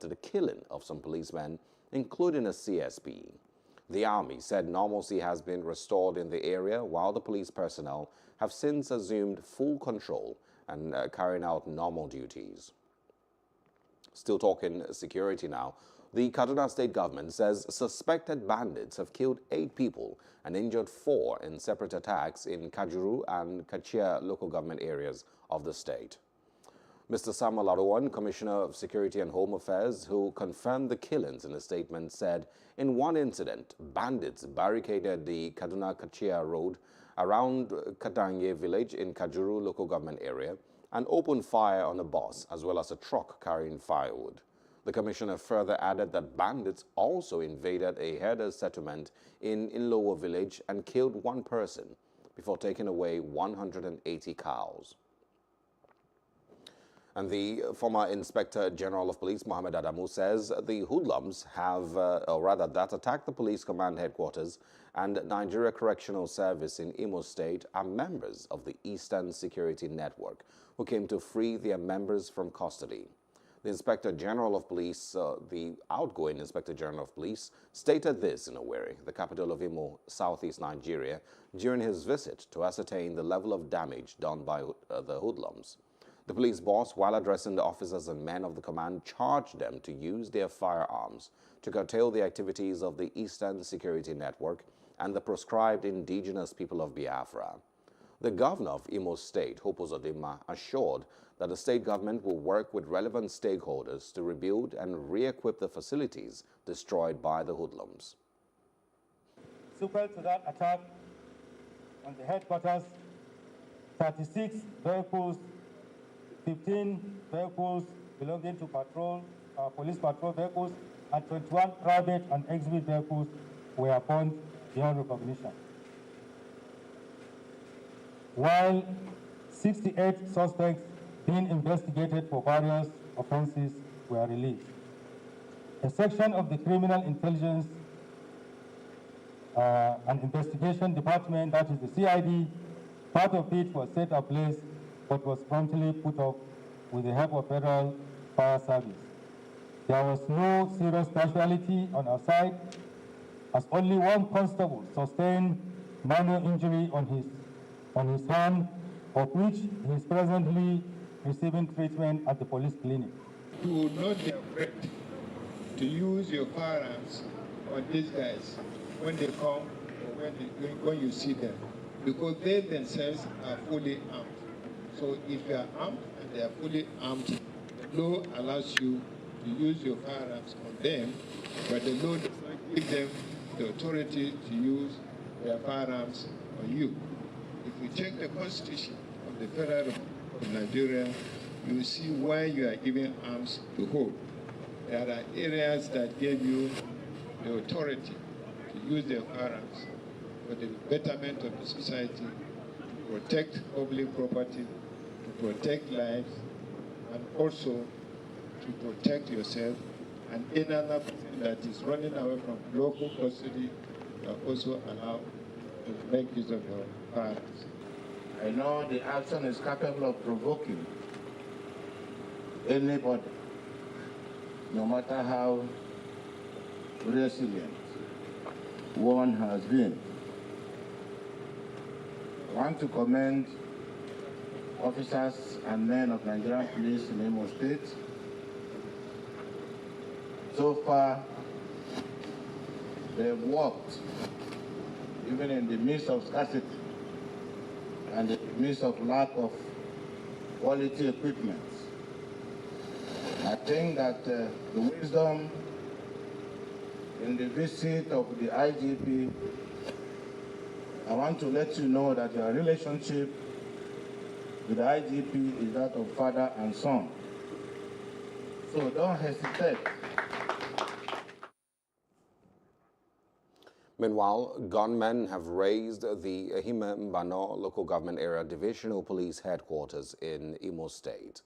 to the killing of some policemen, including a CSP. The army said normalcy has been restored in the area, while the police personnel have since assumed full control and carrying out normal duties. Still talking security now, the Kaduna state government says suspected bandits have killed 8 people and injured 4 in separate attacks in KAJURU and KACHIA local government areas of the state. Mr. Samuel Aruwan, Commissioner of Security and Home Affairs, who confirmed the killings in a statement, said in one incident, bandits barricaded the Kaduna-Kachia road around Kadanye village in KAJURU local government area and opened fire on a bus as well as a truck carrying firewood. The commissioner further added that bandits also invaded a herder's settlement in Inlowo village and killed 1 person before taking away 180 cows. And the former Inspector General of Police, Mohammed Adamu, says the hoodlums that attacked the police command headquarters and Nigeria Correctional Service in Imo State are members of the Eastern Security Network who came to free their members from custody. The Inspector General of Police, the outgoing Inspector General of Police, stated this in Owerri, the capital of Imo, southeast Nigeria, during his visit to ascertain the level of damage done by the hoodlums. The police boss, while addressing the officers and men of the command, charged them to use their firearms to curtail the activities of the Eastern Security Network and the proscribed indigenous people of Biafra. The governor of Imo State, Hope Uzodimma, assured that the state government will work with relevant stakeholders to rebuild and re-equip the facilities destroyed by the hoodlums. Sequel to that attack on the headquarters, 36 vehicles, 15 vehicles belonging to police patrol vehicles, and 21 private and exhibit vehicles were found beyond recognition. While 68 suspects being investigated for various offenses were released. A section of the Criminal Intelligence and Investigation Department, that is the CID, part of it was set ablaze but was promptly put off with the help of Federal Fire Service. There was no serious casualty on our side, as only 1 constable sustained minor injury on his hand, of which he is presently receiving treatment at the police clinic. You will not be afraid to use your firearms on these guys when they come or when you see them, because they themselves are fully armed. So if you are armed and they are fully armed, the law allows you to use your firearms on them, but the law does not give them the authority to use their firearms on you. If you check the Constitution of the Federal Republic of Nigeria, you see why you are given arms to hold. There are areas that give you the authority to use their firearms for the betterment of the society, to protect public property, to protect lives, and also to protect yourself and any other person that is running away from local custody. You are also allowed to make use of your firearms. I know the action is capable of provoking anybody, no matter how resilient one has been. I want to commend officers and men of Nigerian police in Imo State. So far, they've worked even in the midst of scarcity and in the midst of lack of quality equipment. I think that the wisdom in the visit of the IGP, I want to let you know that your relationship with the IGP is that of father and son. So don't hesitate. Meanwhile, gunmen have razed the Ehime-Mbano local government area divisional police headquarters in Imo State.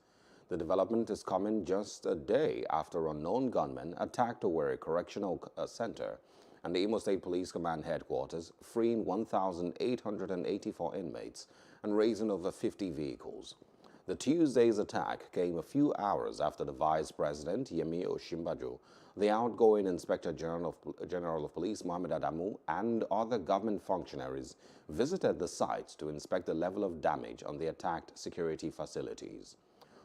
The development is coming just a day after unknown gunmen attacked Owerri Correctional Center and the Imo State Police Command headquarters, freeing 1,884 inmates and razing over 50 vehicles. The Tuesday's attack came a few hours after the Vice President, Yemi Osinbajo, the outgoing Inspector General of Police, Mohammed ADAMU, and other government functionaries visited the site to inspect the level of damage on the attacked security facilities.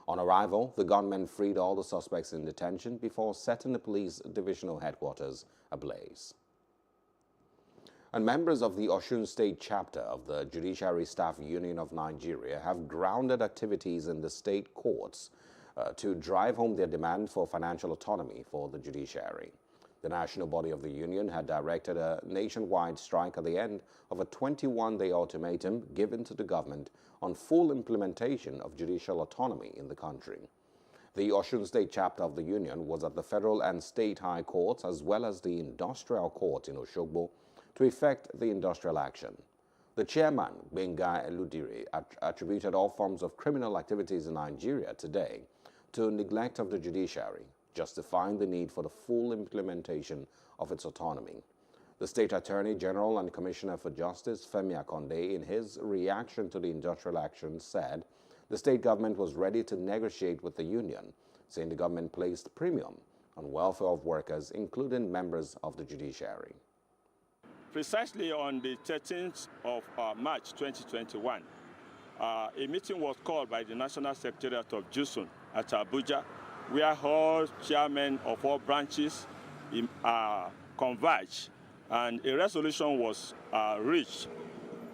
On arrival, the gunmen freed all the suspects in detention before setting the police divisional headquarters ablaze. And members of the Osun State chapter of the Judiciary Staff Union of Nigeria have grounded activities in the state courts to drive home their demand for financial autonomy for the judiciary. The national body of the union had directed a nationwide strike at the end of a 21-day ultimatum given to the government on full implementation of judicial autonomy in the country. The Osun State chapter of the union was at the federal and state high courts as well as the industrial court in Osogbo to effect the industrial action. The chairman, Benga Eludire, attributed all forms of criminal activities in Nigeria today to neglect of the judiciary, justifying the need for the full implementation of its autonomy. The State Attorney General and Commissioner for Justice, Femi Akonde, in his reaction to the industrial action, said the state government was ready to negotiate with the union, saying the government placed premium on welfare of workers, including members of the judiciary. Precisely on the 13th of March 2021, a meeting was called by the National Secretariat of JUSUN at Abuja, where all chairmen of all branches converged, and a resolution was reached,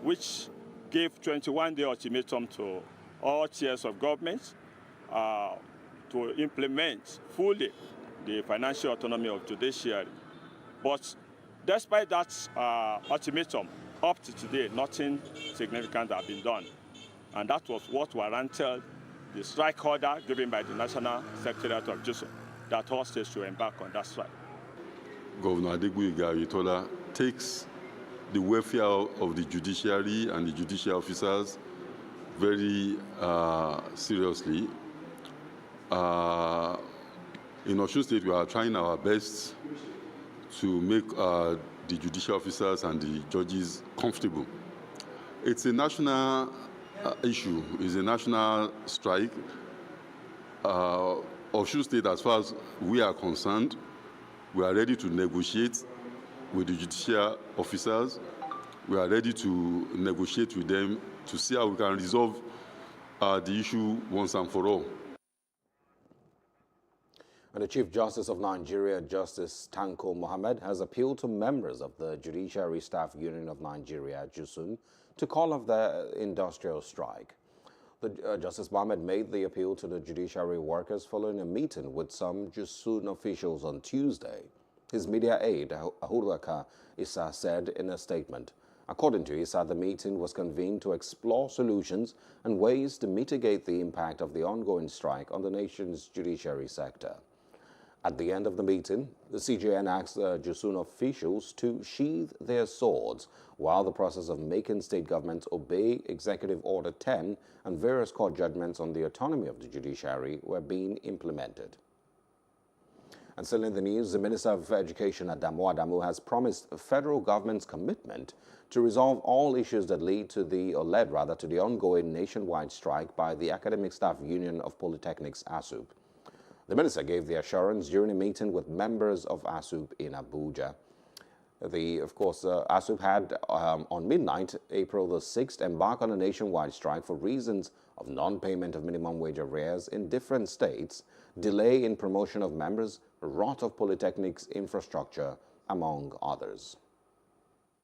which gave 21-day ultimatum to all tiers of government to implement fully the financial autonomy of judiciary. But despite that ultimatum, up to today, nothing significant has been done. And that was what warranted the strike order given by the National Secretariat of JUSUN that all states should embark on that strike. Governor Adegboyega Oyetola takes the welfare of the judiciary and the judicial officers very seriously. In Osun State, we are trying our best to make the judicial officers and the judges comfortable. It's a national issue, it's a national strike. Osun State, as far as we are concerned, we are ready to negotiate with the judicial officers. We are ready to negotiate with them to see how we can resolve the issue once and for all. And the Chief Justice of Nigeria, Justice Tanko Mohammed, has appealed to members of the Judiciary Staff Union of Nigeria, JUSUN, to call off the industrial strike. Justice Mohammed made the appeal to the judiciary workers following a meeting with some JUSUN officials on Tuesday. His media aide, Ahuraka Issa, said in a statement, according to Issa, the meeting was convened to explore solutions and ways to mitigate the impact of the ongoing strike on the nation's judiciary sector. At the end of the meeting, the C.J.N. asked JUSUN officials to sheathe their swords while the process of making state governments obey Executive Order 10 and various court judgments on the autonomy of the judiciary were being implemented. And still in the news, the Minister of Education, ADAMU, has promised the federal government's commitment to resolve all issues that led to the ongoing nationwide strike by the Academic Staff Union of Polytechnics, ASUP. The minister gave the assurance during a meeting with members of ASUP in Abuja. ASUP had, on midnight, April the 6th, embarked on a nationwide strike for reasons of non-payment of minimum wage arrears in different states, delay in promotion of members, rot of polytechnics infrastructure, among others.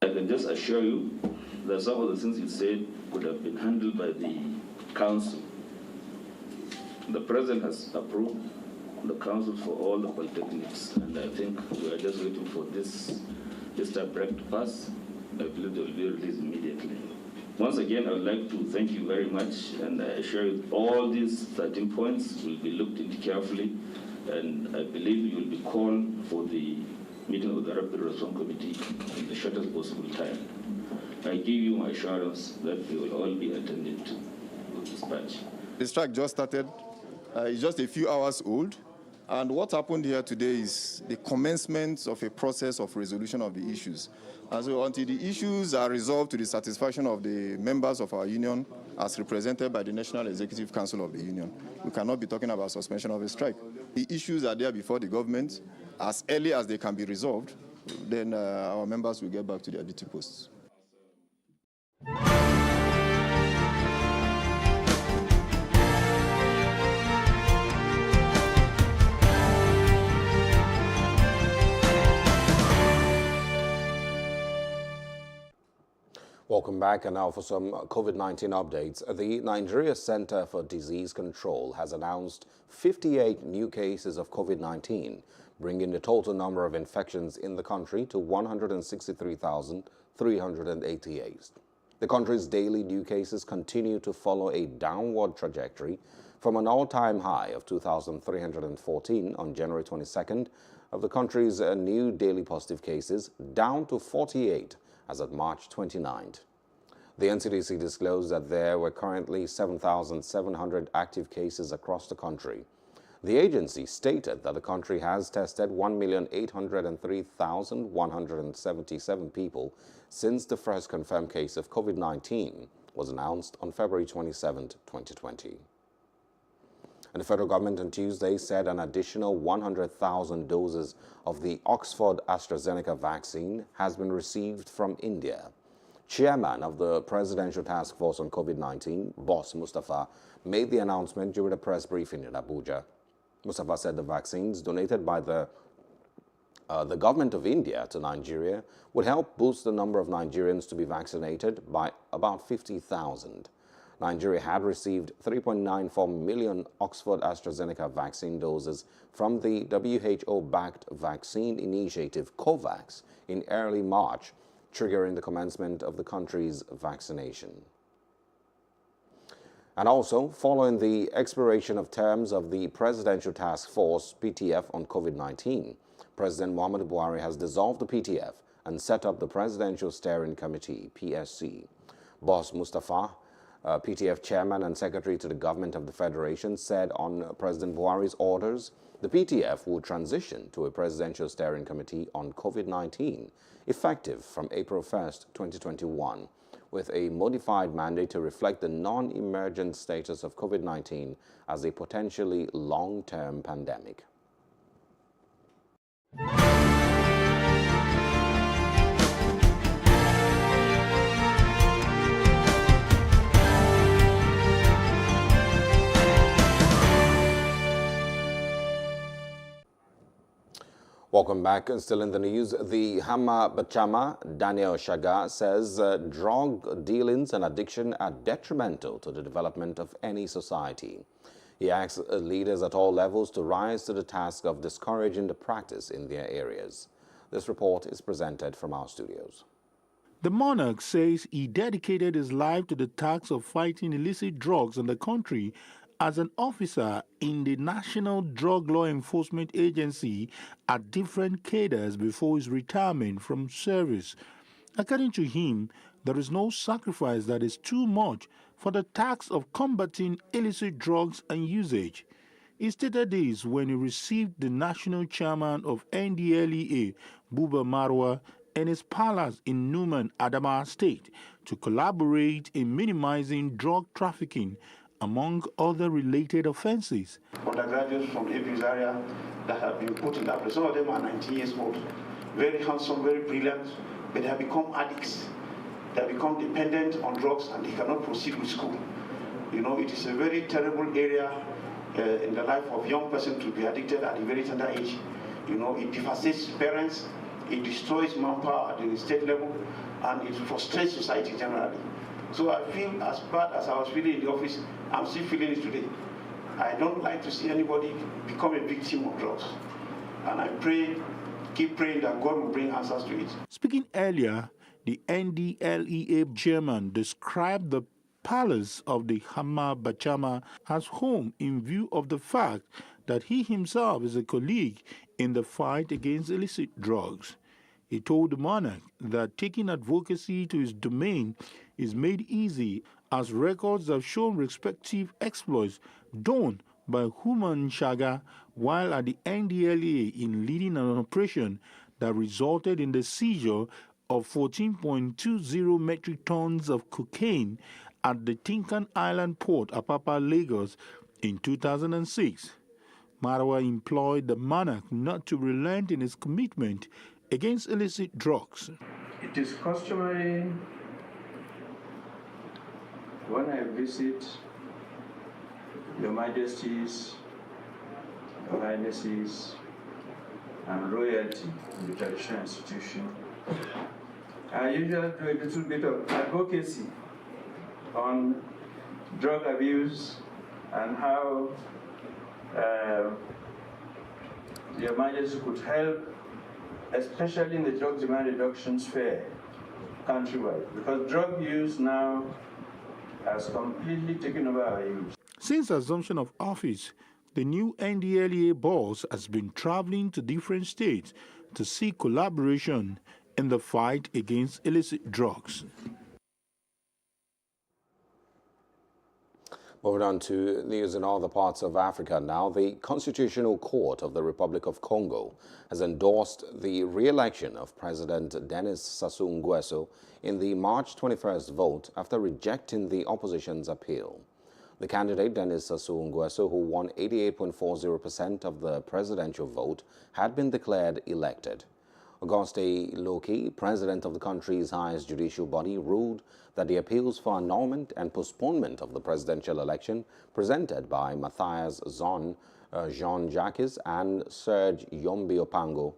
I can just assure you that some of the things you said could have been handled by the council. The president has approved the council for all the polytechnics, and I think we are just waiting for this break to pass. I believe they will be released immediately. Once again, I would like to thank you very much, and I assure you all these 13 points will be looked into carefully, and I believe you will be called for the meeting of the Rapid Response Committee in the shortest possible time. I give you my assurance that they will all be attended to with dispatch. The strike just started. It's just a few hours old, And what happened here today is the commencement of a process of resolution of the issues. And so until the issues are resolved to the satisfaction of the members of our union, as represented by the National Executive Council of the union, we cannot be talking about suspension of a strike. The issues are there before the government. As early as they can be resolved, then our members will get back to their duty posts. Welcome back, and now for some COVID-19 updates. The Nigeria Center for Disease Control has announced 58 new cases of COVID-19, bringing the total number of infections in the country to 163,388. The country's daily new cases continue to follow a downward trajectory from an all-time high of 2,314 on January 22nd of the country's new daily positive cases, down to 48 as of March 29th. The NCDC disclosed that there were currently 7,700 active cases across the country. The agency stated that the country has tested 1,803,177 people since the first confirmed case of COVID-19 was announced on February 27, 2020. And the federal government on Tuesday said an additional 100,000 doses of the Oxford AstraZeneca vaccine has been received from India. Chairman of the Presidential Task Force on COVID-19, Boss Mustafa, made the announcement during a press briefing in Abuja. Mustafa said the vaccines donated by the government of India to Nigeria would help boost the number of Nigerians to be vaccinated by about 50,000. Nigeria had received 3.94 million Oxford AstraZeneca vaccine doses from the WHO-backed vaccine initiative COVAX in early March, triggering the commencement of the country's vaccination. And also, following the expiration of terms of the Presidential Task Force, PTF, on COVID-19, President Muhammadu Buhari has dissolved the PTF and set up the Presidential Steering Committee, PSC. Boss Mustafa, PTF chairman and secretary to the government of the Federation, said on President Buhari's orders, the PTF will transition to a Presidential Steering Committee on COVID-19, effective from April 1st, 2021, with a modified mandate to reflect the non-emergent status of COVID-19 as a potentially long-term pandemic. Welcome back. Still in the news, the Hama Bachama, Daniel Shaga, says drug dealings and addiction are detrimental to the development of any society. He asks leaders at all levels to rise to the task of discouraging the practice in their areas. This report is presented from our studios. The monarch says he dedicated his life to the task of fighting illicit drugs in the country as an officer in the National Drug Law Enforcement Agency at different cadres before his retirement from service. According to him, there is no sacrifice that is too much for the task of combating illicit drugs and usage. He stated this when he received the national chairman of NDLEA, Buba Marwa, in his palace in Numan, Adamawa State, to collaborate in minimizing drug trafficking, among other related offenses. Undergraduates from Abuse area that have been put in that place. Some of them are 19 years old, very handsome, very brilliant, but they have become addicts. They have become dependent on drugs and they cannot proceed with school. You know, it is a very terrible area in the life of a young person to be addicted at a very tender age. You know, it devastates parents, it destroys manpower at the state level, and it frustrates society generally. So I feel as bad as I was feeling in the office, I'm still feeling it today. I don't like to see anybody become a victim of drugs. And I keep praying that God will bring answers to it. Speaking earlier, the NDLEA chairman described the palace of the Hama Bachama as home in view of the fact that he himself is a colleague in the fight against illicit drugs. He told the monarch that taking advocacy to his domain is made easy as records have shown respective exploits done by Human Shaga while at the NDLEA in leading an operation that resulted in the seizure of 14.20 metric tons of cocaine at the Tinkan Island port, Apapa, Lagos, in 2006. Marawa employed the monarch not to relent in his commitment against illicit drugs. It is customary when I visit Your Majesties, Your Highnesses, and royalty in the traditional institution, I usually do a little bit of advocacy on drug abuse and how Your Majesty could help, especially in the drug demand reduction sphere countrywide, because drug use now has completely taken over our youth. Since assumption of office, the new NDLEA boss has been traveling to different states to seek collaboration in the fight against illicit drugs. Moving on to news in other parts of Africa now, the Constitutional Court of the Republic of Congo has endorsed the re-election of President Denis Sassou Nguesso in the March 21st vote after rejecting the opposition's appeal. The candidate, Denis Sassou Nguesso, who won 88.40% of the presidential vote, had been declared elected. Auguste Loki, president of the country's highest judicial body, ruled that the appeals for annulment and postponement of the presidential election presented by Matthias Zon, Jean-Jacques and Serge Yombi Opango,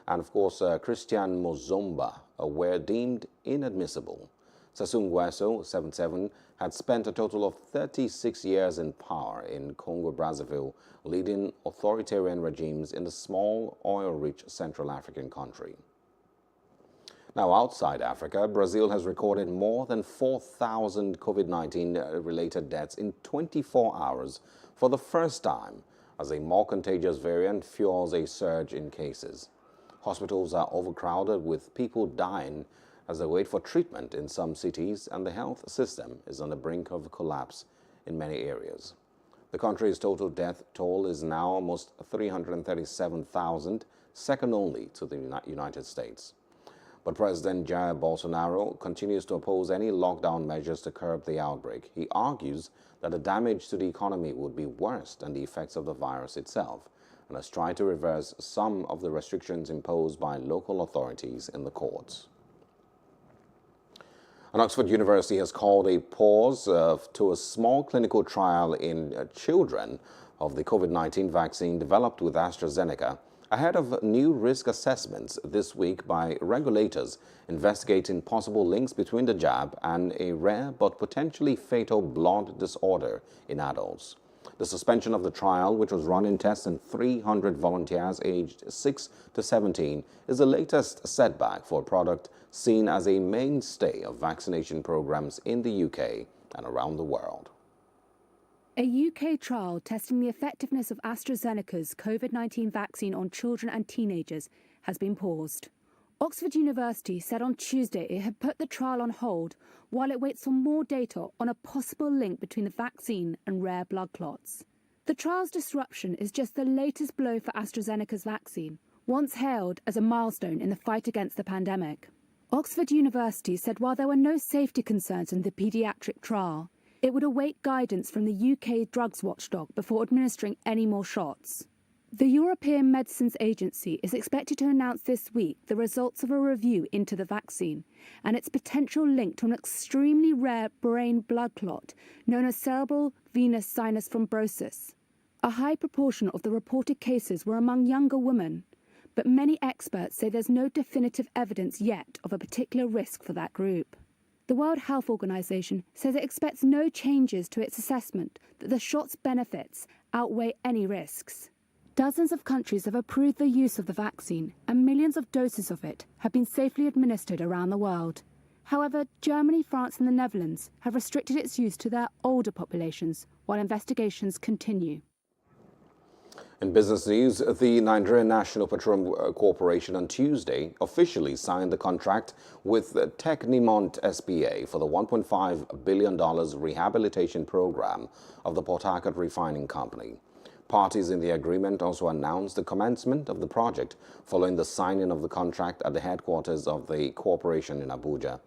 and of course Christian Mozomba, were deemed inadmissible. Sassou Nguesso, 77, had spent a total of 36 years in power in Congo-Brazzaville, leading authoritarian regimes in the small, oil-rich Central African country. Now, outside Africa, Brazil has recorded more than 4,000 COVID-19-related deaths in 24 hours for the first time, as a more contagious variant fuels a surge in cases. Hospitals are overcrowded with people dying as they wait for treatment in some cities, and the health system is on the brink of collapse in many areas. The country's total death toll is now almost 337,000, second only to the United States. But President Jair Bolsonaro continues to oppose any lockdown measures to curb the outbreak. He argues that the damage to the economy would be worse than the effects of the virus itself, and has tried to reverse some of the restrictions imposed by local authorities in the courts. And Oxford University has called a pause to a small clinical trial in children of the COVID-19 vaccine developed with AstraZeneca ahead of new risk assessments this week by regulators investigating possible links between the jab and a rare but potentially fatal blood disorder in adults. The suspension of the trial, which was run in tests in 300 volunteers aged 6 to 17, is the latest setback for a product seen as a mainstay of vaccination programs in the UK and around the world. A UK trial testing the effectiveness of AstraZeneca's COVID-19 vaccine on children and teenagers has been paused. Oxford University said on Tuesday it had put the trial on hold while it waits for more data on a possible link between the vaccine and rare blood clots. The trial's disruption is just the latest blow for AstraZeneca's vaccine, once hailed as a milestone in the fight against the pandemic. Oxford University said while there were no safety concerns in the paediatric trial, it would await guidance from the UK drugs watchdog before administering any more shots. The European Medicines Agency is expected to announce this week the results of a review into the vaccine and its potential link to an extremely rare brain blood clot known as cerebral venous sinus thrombosis. A high proportion of the reported cases were among younger women, but many experts say there's no definitive evidence yet of a particular risk for that group. The World Health Organization says it expects no changes to its assessment that the shot's benefits outweigh any risks. Dozens of countries have approved the use of the vaccine, and millions of doses of it have been safely administered around the world. However, Germany, France and the Netherlands have restricted its use to their older populations while investigations continue. In business news, the Nigerian National Petroleum Corporation on Tuesday officially signed the contract with Technimont SPA for the $1.5 billion rehabilitation program of the Port Harcourt refining company. Parties in the agreement also announced the commencement of the project following the signing of the contract at the headquarters of the corporation in Abuja.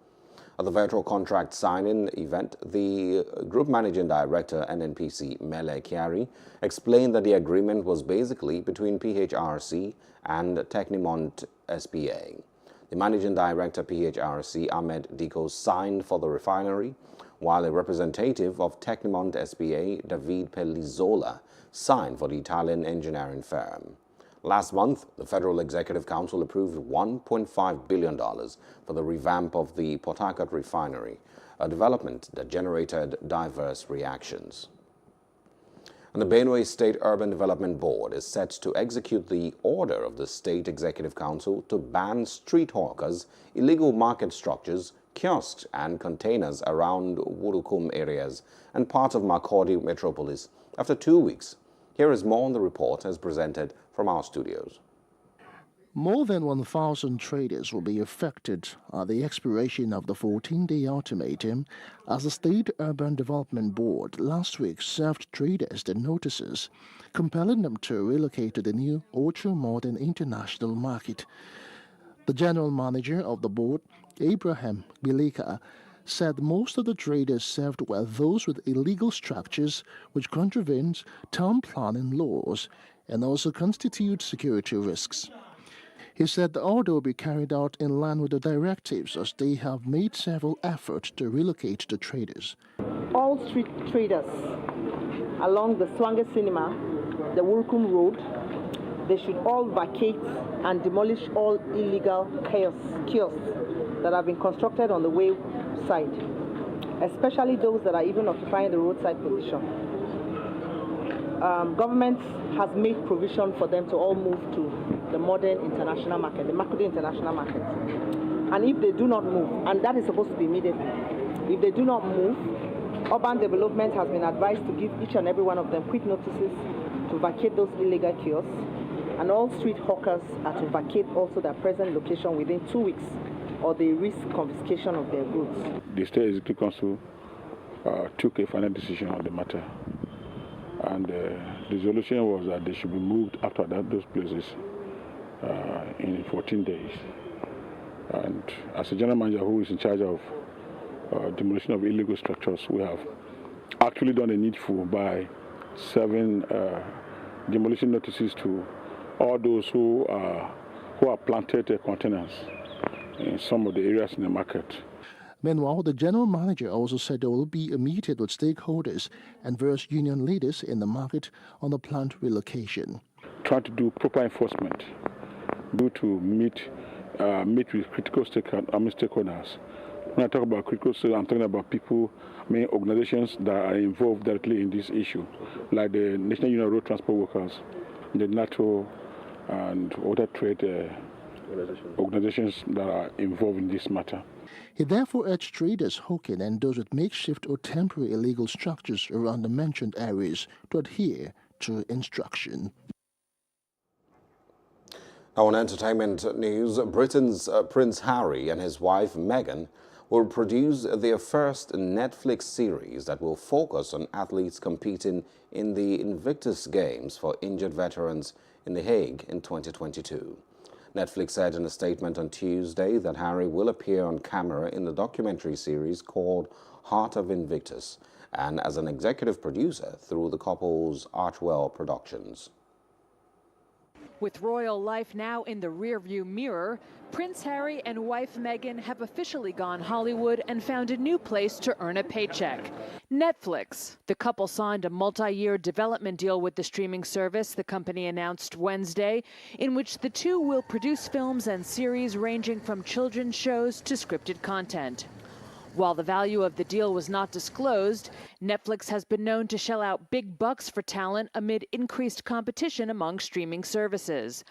At the virtual contract signing event, the Group Managing Director, NNPC, Mele Kyari, explained that the agreement was basically between PHRC and Technimont SPA. The Managing Director, PHRC, Ahmed Diko, signed for the refinery, while a representative of Technimont SPA, David Pellizola, signed for the Italian engineering firm. Last month, the Federal Executive Council approved $1.5 billion for the revamp of the Port Harcourt refinery, a development that generated diverse reactions. And the Benue State Urban Development Board is set to execute the order of the State Executive Council to ban street hawkers, illegal market structures, kiosks and containers around Wurukum areas and parts of Makurdi metropolis after 2 weeks. Here is more on the report as presented from our studios. More than 1,000 traders will be affected at the expiration of the 14-day ultimatum as the State Urban Development Board last week served traders the notices, compelling them to relocate to the new ultra-modern international market. The general manager of the board, Abraham Bilika, said most of the traders served were those with illegal structures which contravenes town planning laws and also constitute security risks. He said the order will be carried out in line with the directives as they have made several efforts to relocate the traders. All street traders along the Swange Cinema, the Wurukum Road, they should all vacate and demolish all illegal kiosks that have been constructed on the wayside, especially those that are even occupying the roadside position. Government has made provision for them to all move to the modern international market, the Makurdi international market. And if they do not move, and that is supposed to be immediately, if they do not move, urban development has been advised to give each and every one of them quick notices to vacate those illegal kiosks, and all street hawkers are to vacate also their present location within 2 weeks, or they risk confiscation of their goods. The State Executive Council took a final decision on the matter, and the resolution was that they should be moved after those places in 14 days. And as a general manager who is in charge of demolition of illegal structures, we have actually done a needful by serving demolition notices to all those who have planted containers in some of the areas in the market. Meanwhile, the general manager also said there will be a meeting with stakeholders and various union leaders in the market on the planned relocation. Trying to do proper enforcement, to meet with critical stakeholders. When I talk about critical stakeholders, I'm talking about people, organizations that are involved directly in this issue, like the National Union of Road Transport Workers, the NATO, and other trade organizations that are involved in this matter. He therefore urged traders hawking and those with makeshift or temporary illegal structures around the mentioned areas to adhere to instruction. Now on entertainment news, Britain's Prince Harry and his wife Meghan will produce their first Netflix series that will focus on athletes competing in the Invictus Games for injured veterans in The Hague in 2022. Netflix said in a statement on Tuesday that Harry will appear on camera in the documentary series called Heart of Invictus and as an executive producer through the couple's Archwell Productions. With royal life now in the rearview mirror, Prince Harry and wife Meghan have officially gone Hollywood and found a new place to earn a paycheck: Netflix. The couple signed a multi-year development deal with the streaming service, the company announced Wednesday, in which the two will produce films and series ranging from children's shows to scripted content. While the value of the deal was not disclosed, Netflix has been known to shell out big bucks for talent amid increased competition among streaming services.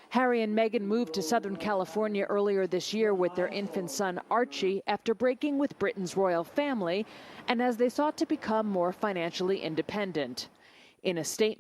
Harry and Meghan moved to Southern California earlier this year with their infant son Archie after breaking with Britain's royal family and as they sought to become more financially independent. In a statement,